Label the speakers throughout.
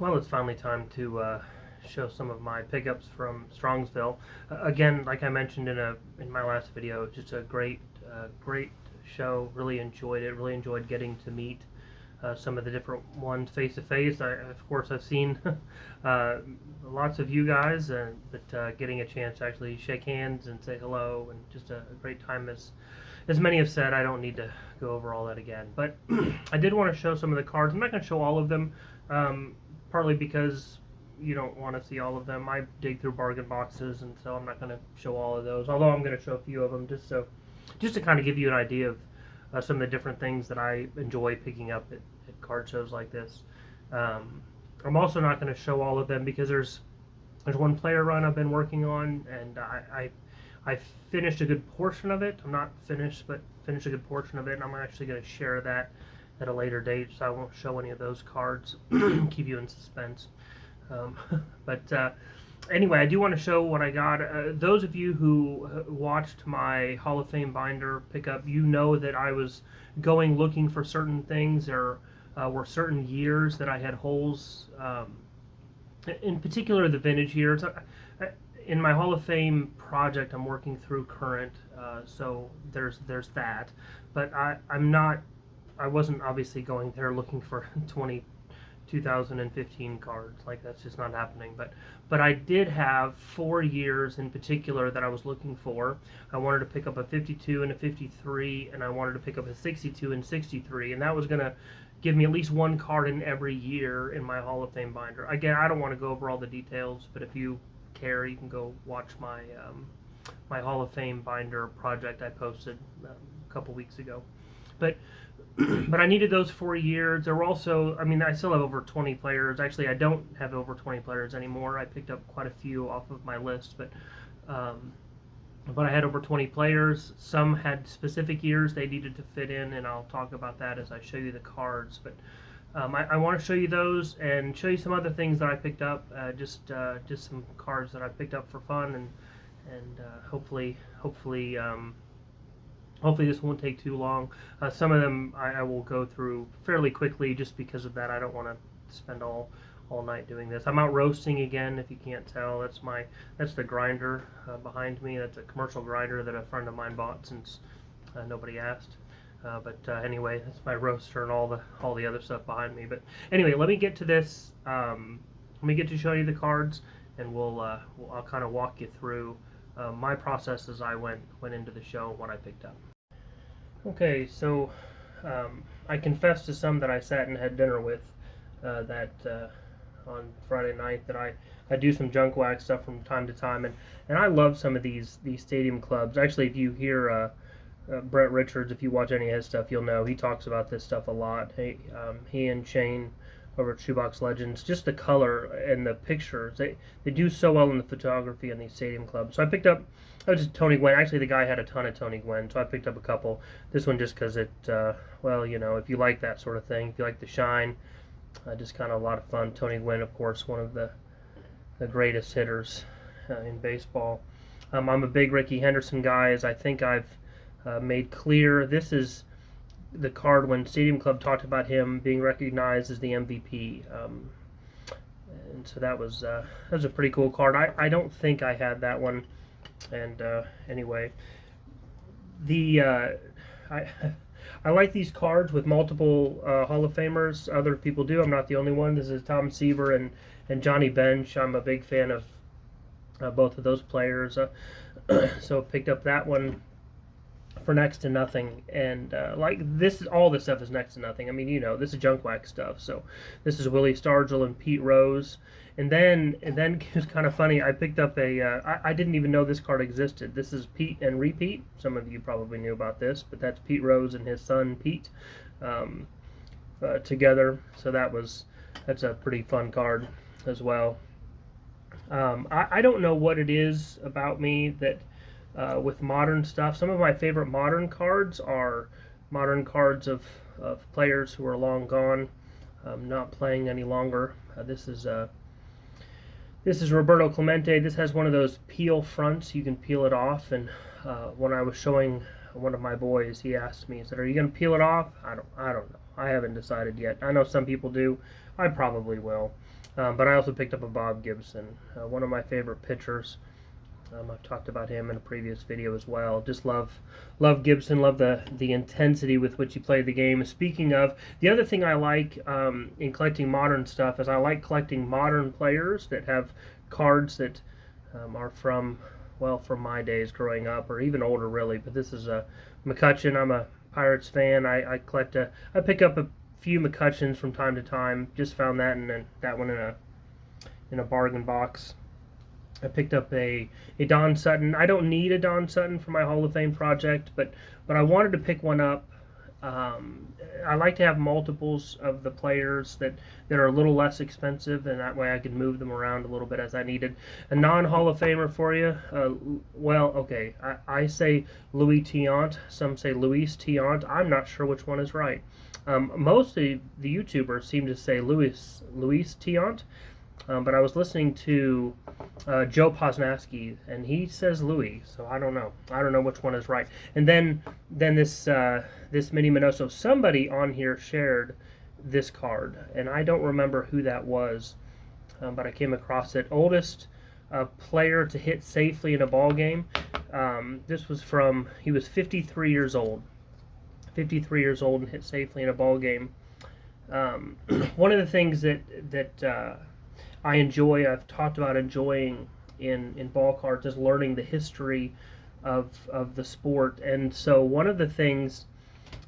Speaker 1: Well, it's finally time to show some of my pickups from Strongsville. Again, like I mentioned in my last video, just a great show. Really enjoyed it. Really enjoyed getting to meet some of the different ones face to face. Of course, I've seen lots of you guys, but getting a chance to actually shake hands and say hello, and just a great time. As many have said, I don't need to go over all that again. But I did want to show some of the cards. I'm not going to show all of them. Partly because you don't want to see all of them. I dig through bargain boxes, and so I'm not going to show all of those. Although I'm going to show a few of them, just to kind of give you an idea of some of the different things that I enjoy picking up at card shows like this. I'm also not going to show all of them because there's one player run I've been working on, and I finished a good portion of it. I'm not finished, but finished a good portion of it, and I'm actually going to share that at a later date, so I won't show any of those cards, keep you in suspense. But anyway, I do want to show what I got. Those of you who watched my Hall of Fame binder pickup, you know that I was going looking for certain things. There were certain years that I had holes, in particular the vintage years. In my Hall of Fame project, I'm working through current, so there's that. But I wasn't obviously going there looking for 2015 cards. Like, that's just not happening. But I did have 4 years in particular that I was looking for. I wanted to pick up a 52 and a 53, and I wanted to pick up a 62 and 63, and that was going to give me at least one card in every year in my Hall of Fame binder. Again, I don't want to go over all the details, but if you care, you can go watch my my Hall of Fame binder project I posted a couple weeks ago. But I needed those 4 years. There were also, I mean, I still have over 20 players. Actually, I don't have over 20 players anymore. I picked up quite a few off of my list, but I had over 20 players. Some had specific years they needed to fit in, and I'll talk about that as I show you the cards. But I want to show you those and show you some other things that I picked up. Just some cards that I picked up for fun, and hopefully this won't take too long. Some of them I will go through fairly quickly just because of that. I don't want to spend all night doing this. I'm out roasting again, if you can't tell. That's the grinder behind me. That's a commercial grinder that a friend of mine bought since nobody asked. Anyway, that's my roaster and all the other stuff behind me. But anyway, let me get to this. Let me get to show you the cards, and I'll kind of walk you through my process as I went into the show and what I picked up. Okay, so I confessed to some that I sat and had dinner with on Friday night that I do some junk wax stuff from time to time, and I love some of these stadium clubs. Actually, if you hear Brent Richards, if you watch any of his stuff, you'll know he talks about this stuff a lot. He and Shane over at Shoebox Legends, just the color and the pictures, they do so well in the photography in these stadium clubs. So I picked up, just Tony Gwynn. Actually, the guy had a ton of Tony Gwynn, so I picked up a couple. This one just because it, well, you know, if you like that sort of thing, if you like the shine, just kind of a lot of fun. Tony Gwynn, of course, one of the greatest hitters in baseball. I'm a big Rickey Henderson guy, as I think I've made clear. This is the card when Stadium Club talked about him being recognized as the MVP, and so that was a pretty cool card. I don't think I had that one, and anyway, I like these cards with multiple Hall of Famers. Other people do. I'm not the only one. This is Tom Seaver and Johnny Bench. I'm a big fan of both of those players, so picked up that one for next to nothing. And like this, all this stuff is next to nothing. I mean, you know, this is junk wax stuff. So this is Willie Stargell and Pete Rose. And then it was kind of funny. I picked up I didn't even know this card existed. This is Pete and Repeat. Some of you probably knew about this, but that's Pete Rose and his son Pete together. So that's a pretty fun card as well. I don't know what it is about me that with modern stuff. Some of my favorite modern cards are modern cards of players who are long gone, not playing any longer. This is Roberto Clemente. This has one of those peel fronts. You can peel it off. And when I was showing one of my boys, he asked me, he said, "Are you going to peel it off?" I don't know. I haven't decided yet. I know some people do. I probably will. But I also picked up a Bob Gibson, one of my favorite pitchers. I've talked about him in a previous video as well. Just love Gibson. Love the intensity with which he played the game. Speaking of, the other thing I like in collecting modern stuff is I like collecting modern players that have cards that are from, well, from my days growing up, or even older really. But this is a McCutcheon. I'm a Pirates fan. I pick up a few McCutcheons from time to time. Just found that, and then that one in a bargain box. I picked up a Don Sutton. I don't need a Don Sutton for my Hall of Fame project, but I wanted to pick one up. I like to have multiples of the players that are a little less expensive, and that way I can move them around a little bit as I needed. A non-Hall of Famer for you? Well, okay, I say Louis Tiant. Some say Luis Tiant. I'm not sure which one is right. Most of the YouTubers seem to say Luis Tiant. But I was listening to Joe Posnanski, and he says Louis, so I don't know. I don't know which one is right. And then this Mini Minoso, somebody on here shared this card, and I don't remember who that was, but I came across it. Oldest player to hit safely in a ball game. This was from, he was 53 years old. 53 years old and hit safely in a ball game. One of the things that I enjoy, I've talked about enjoying in ball cards, is learning the history of the sport. And so one of the things,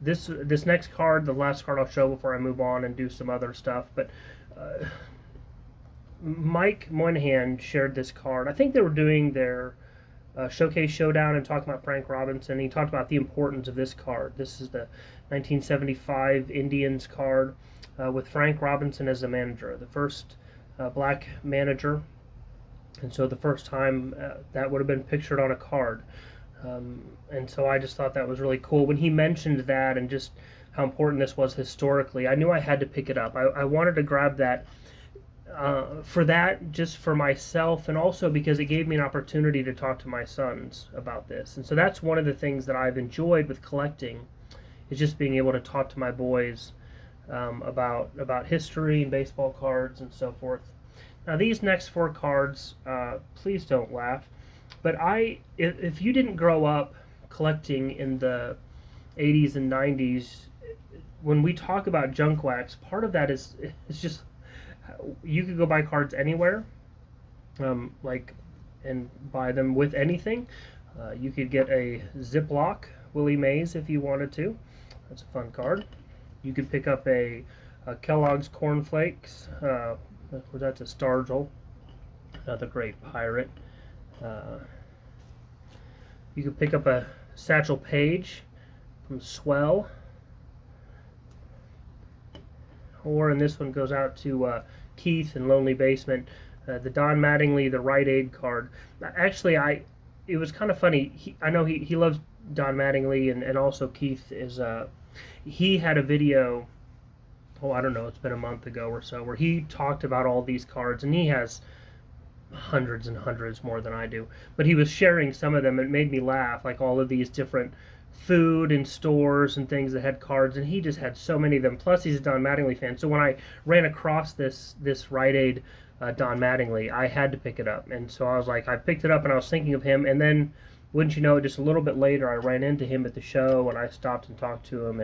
Speaker 1: this next card, the last card I'll show before I move on and do some other stuff, but Mike Moynihan shared this card. I think they were doing their Showcase Showdown and talking about Frank Robinson. He talked about the importance of this card. This is the 1975 Indians card with Frank Robinson as the manager. The first black manager, and so the first time that would have been pictured on a card, and so I just thought that was really cool. When he mentioned that and just how important this was historically, I knew I had to pick it up. I wanted to grab that for that, just for myself, and also because it gave me an opportunity to talk to my sons about this. And so that's one of the things that I've enjoyed with collecting, is just being able to talk to my boys about history and baseball cards and so forth. Now these next four cards, please don't laugh, but if you didn't grow up collecting in the 80s and 90s, when we talk about junk wax, part of that is just, you could go buy cards anywhere, and buy them with anything. You could get a Ziploc Willie Mays if you wanted to. That's a fun card. You could pick up a Kellogg's Corn Flakes. That's a Stargell, another great pirate. You could pick up a Satchel Paige from Swell. Or, and this one goes out to Keith in Lonely Basement, the Don Mattingly, the Rite Aid card. Actually, it was kind of funny. I know he loves Don Mattingly, and also Keith is... he had a video, I don't know, it's been a month ago or so, where he talked about all these cards, and he has hundreds and hundreds more than I do, but he was sharing some of them. It made me laugh, like all of these different food and stores and things that had cards, and he just had so many of them. Plus he's a Don Mattingly fan, so when I ran across this Rite Aid Don Mattingly, I had to pick it up. And so I was like, I picked it up and I was thinking of him, and then wouldn't you know, just a little bit later I ran into him at the show, and I stopped and talked to him.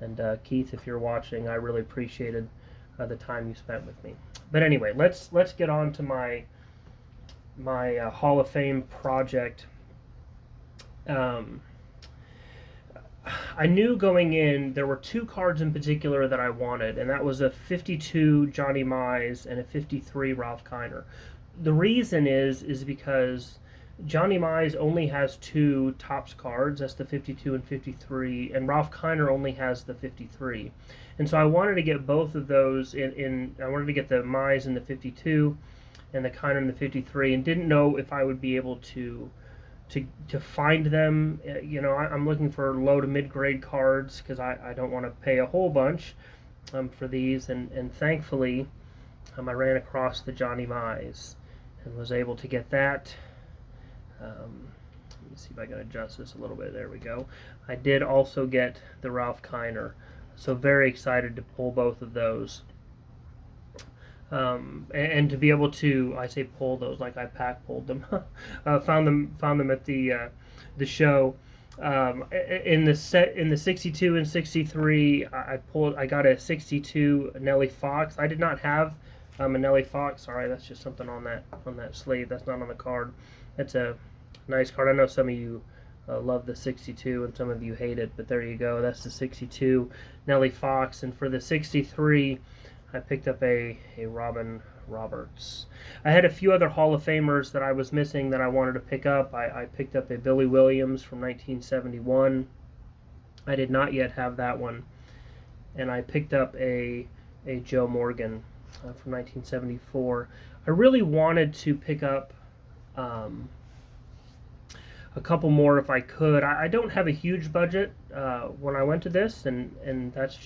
Speaker 1: And Keith, if you're watching, I really appreciated the time you spent with me. But anyway, let's get on to my Hall of Fame project. I knew going in there were two cards in particular that I wanted, and that was a 52 Johnny Mize and a 53 Ralph Kiner. The reason is because Johnny Mize only has two Topps cards, that's the 52 and 53, and Ralph Kiner only has the 53. And so I wanted to get both of those I wanted to get the Mize in the 52 and the Kiner in the 53, and didn't know if I would be able to find them. You know, I'm looking for low to mid-grade cards because I don't want to pay a whole bunch for these, and thankfully I ran across the Johnny Mize and was able to get that. Let me see if I can adjust this a little bit. There we go. I did also get the Ralph Kiner. So very excited to pull both of those. And to be able to, I say pull those like I pack pulled them, found them at the show. In the 62 and 63, I got a 62 Nellie Fox. I did not have a Nellie Fox. Sorry, that's just something on that sleeve. That's not on the card. That's a nice card. I know some of you love the 62 and some of you hate it, but there you go. That's the 62 Nellie Fox. And for the 63, I picked up a Robin Roberts. I had a few other Hall of Famers that I was missing that I wanted to pick up. I picked up a Billy Williams from 1971. I did not yet have that one. And I picked up a Joe Morgan from 1974. I really wanted to pick up a couple more if I could. I don't have a huge budget when I went to this, and that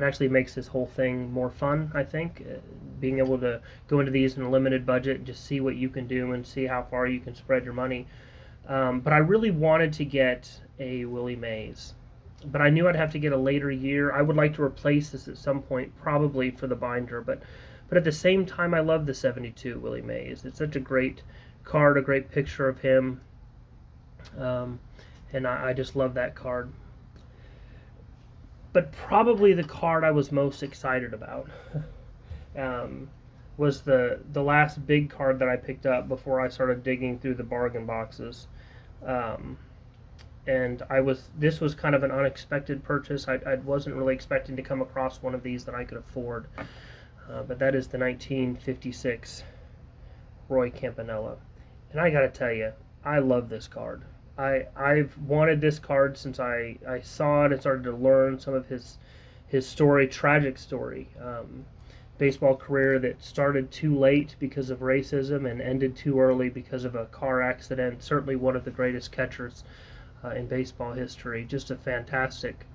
Speaker 1: actually makes this whole thing more fun, I think. Being able to go into these in a limited budget and just see what you can do and see how far you can spread your money. But I really wanted to get a Willie Mays. But I knew I'd have to get a later year. I would like to replace this at some point, probably for the binder. But at the same time, I love the 72 Willie Mays. It's such a great card, a great picture of him. And I just love that card. But probably the card I was most excited about was the last big card that I picked up before I started digging through the bargain boxes. And this was kind of an unexpected purchase. I wasn't really expecting to come across one of these that I could afford. But that is the 1956 Roy Campanella. And I gotta tell you, I love this card. I've wanted this card since I saw it and started to learn some of his story, tragic story. Baseball career that started too late because of racism and ended too early because of a car accident. Certainly one of the greatest catchers in baseball history. Just a fantastic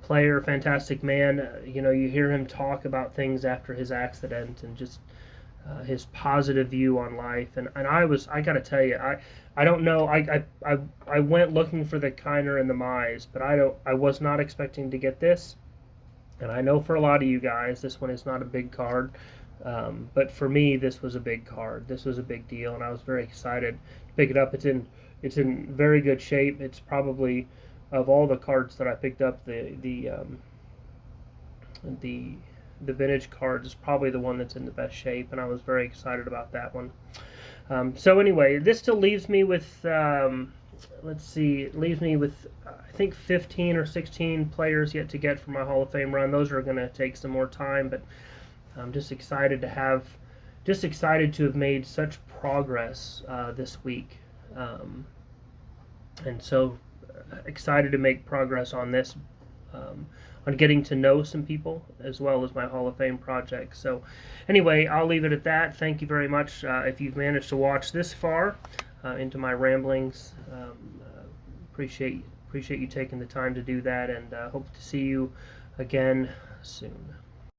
Speaker 1: player, fantastic man. You hear him talk about things after his accident and just his positive view on life. And I gotta tell you, I don't know. I went looking for the Kiner and the Mize, but I was not expecting to get this. And I know for a lot of you guys, this one is not a big card. But for me, this was a big card. This was a big deal, and I was very excited to pick it up. It's in very good shape. It's probably, of all the cards that I picked up, the vintage cards is probably the one that's in the best shape, and I was very excited about that one. So anyway, this still leaves me with, let's see, it leaves me with, I think 15 or 16 players yet to get for my Hall of Fame run. Those are going to take some more time, but I'm just excited to have made such progress this week. And so excited to make progress on this, on getting to know some people as well as my Hall of Fame project. So anyway, I'll leave it at that. Thank you very much if you've managed to watch this far into my ramblings. Appreciate you taking the time to do that, and hope to see you again soon.